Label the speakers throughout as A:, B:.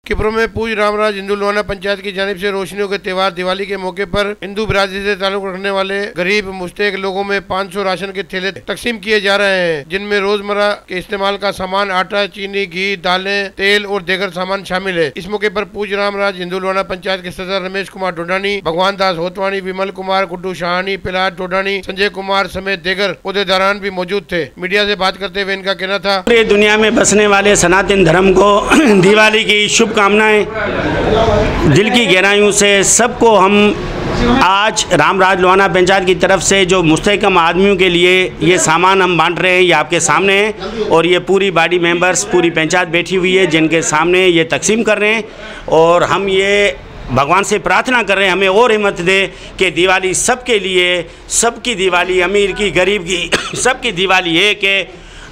A: किप्रो में पूज रामराज हिंदू लोहाना पंचायत की जानिब से रोशनियों के त्यौहार दिवाली के मौके पर हिंदू बिरादरी से ताल्लुक रखने वाले गरीब मुस्तहिक लोगों में 500 राशन के थैले तकसीम किए जा रहे हैं, जिनमें रोजमर्रा के इस्तेमाल का सामान, आटा, चीनी, घी, दालें, तेल और दीगर सामान शामिल है। इस मौके पर पूज रामराज हिंदू लोहाना पंचायत के सदर रमेश कुमार डोडानी, भगवान दास होतवानी, विमल कुमार, गुड्डू शाहानी, प्रहलाद डोडानी, संजय कुमार समेत दीगर ओहदेदारान भी मौजूद थे। मीडिया से बात करते हुए इनका कहना था,
B: पूरी दुनिया में बसने वाले सनातन धर्म को दिवाली की शुभकामनाएं। दिल की गहराइयों से सबको हम आज रामराज लोहाना पंचायत की तरफ से जो मुस्तहकम आदमियों के लिए ये सामान हम बांट रहे हैं, ये आपके सामने है और ये पूरी बॉडी मेंबर्स, पूरी पंचायत बैठी हुई है जिनके सामने ये तकसीम कर रहे हैं। और हम ये भगवान से प्रार्थना कर रहे हैं हमें और हिम्मत दे कि दिवाली सबके लिए, सबकी दिवाली, अमीर की, गरीब की सबकी दिवाली है कि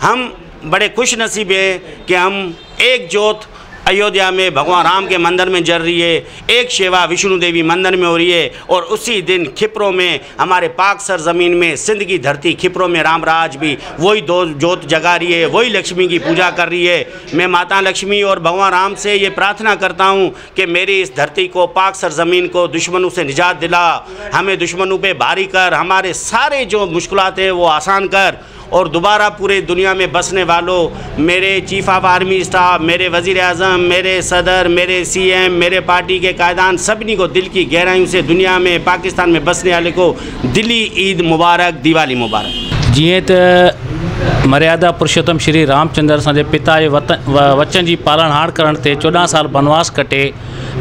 B: हम बड़े खुश नसीब हैं कि हम एक जोत अयोध्या में भगवान राम के मंदिर में जल रही है, एक सेवा विष्णु देवी मंदिर में हो रही है और उसी दिन खिप्रो में, हमारे पाक सरजमीन में, सिंध की धरती खिप्रो में रामराज भी वही दो जोत जगा रही है, वही लक्ष्मी की पूजा कर रही है। मैं माता लक्ष्मी और भगवान राम से ये प्रार्थना करता हूँ कि मेरी इस धरती को, पाक सरजमीन को दुश्मनों से निजात दिला, हमें दुश्मनों पर भारी कर, हमारे सारे जो मुश्किलात हैं वो आसान कर और दोबारा पूरे दुनिया में बसने वालों, मेरे चीफ ऑफ आर्मी स्टाफ, मेरे वज़ीर आज़म, मेरे सदर, मेरे सीएम, मेरे पार्टी के कायदान, सभी को दिल की गहराइयों से दुनिया में, पाकिस्तान में बसने वाले को दिली ईद मुबारक, दिवाली मुबारक।
C: जीअं त मर्यादा पुरुषोत्तम श्री रामचंद्र असांजे पिता जे वचन जी पालनहार करण ते 14 साल बनवास कटे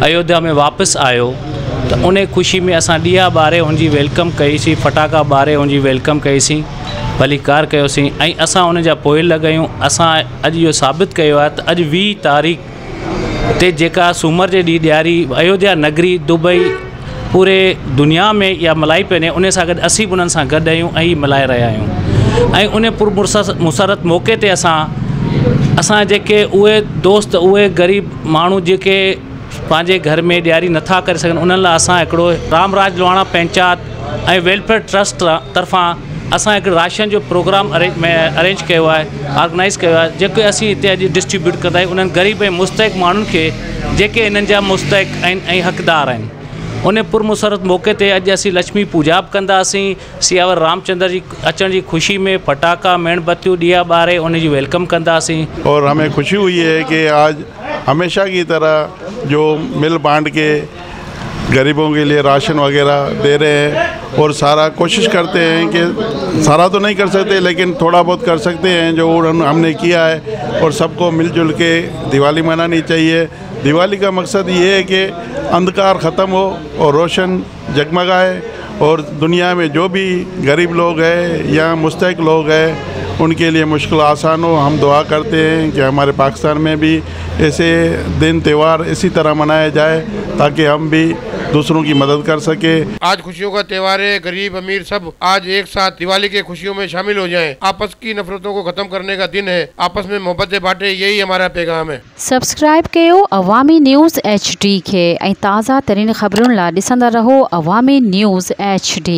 C: अयोध्या में वापसि आयो, त उन ख़ुशी में असां ॾिया ॿारे हुनजी वेलकम कईसीं, फटाका ॿारे हुनजी वेलकम कईसीं, भलीकार कयोसीं ऐं असां उन जा पोइ लॻायूं। असां अॼु इहो साबित कयो आहे त अॼु 20 तारीख़ ते जेका सूमर जे ॾींहुं ॾियारी अयोध्या नगरी, दुबई, पूरे दुनिया में इहा मल्हाई पई वञे, उन सां गॾु असीं बि उन्हनि सां गॾु आहियूं ऐं मल्हाए रहिया आहियूं। ऐं उन मुसरत मौक़े ते असां जेके उहे दोस्त, उहे ग़रीब माण्हू जेके पंहिंजे घर में ॾियारी नथा करे सघनि, उन्हनि लाइ असां हिकिड़ो रामराज लोहाना पंचायत ऐं वेलफेयर ट्रस्ट तरफ़ां असां हिकु राशन जो प्रोग्राम अरेंज कयो आहे, ऑर्गेनाइज़ कयो आहे, जेके असीं हिते अॼु डिस्ट्रीब्यूट कंदा आहियूं उन्हनि ग़रीब ऐं मुस्तहिक माण्हुनि खे जेके हिननि जा मुस्तहिक आहिनि ऐं हक़दार आहिनि। उन पुरमुसरत मौक़े ते अॼु असीं लक्ष्मी पूजा बि कंदासीं, सियावर रामचंद्र जी अचण जी ख़ुशी में फटाका, मेणबत्तियूं, ॾिया ॿारे उनजी वेलकम कंदासीं।
D: और हमें खुशी हुई है कि आज हमेशा की तरह जो मिल बांट के गरीबों के लिए राशन वगैरह दे रहे हैं और सारा कोशिश करते हैं कि सारा तो नहीं कर सकते लेकिन थोड़ा बहुत कर सकते हैं जो हमने किया है और सबको मिलजुल के दिवाली मनानी चाहिए। दिवाली का मकसद ये है कि अंधकार ख़त्म हो और रोशन जगमगाए और दुनिया में जो भी गरीब लोग हैं या मुस्तहिक लोग हैं उनके लिए मुश्किल आसान हो। हम दुआ करते हैं कि हमारे पाकिस्तान में भी ऐसे दिन त्यौहार इसी तरह मनाया जाए ताकि हम भी दूसरों की मदद कर सके।
A: आज खुशियों का त्यौहार है, गरीब अमीर सब आज एक साथ दिवाली के खुशियों में शामिल हो जाएं। आपस की नफरतों को खत्म करने का दिन है, आपस में मोहब्बतें बांटे, यही हमारा पैगाम है।
E: सब्सक्राइब कयो अवामी न्यूज़ HD के, ताज़ा तरीन खबरुन ला ॾिसंदा रहो अवामी न्यूज़ HD।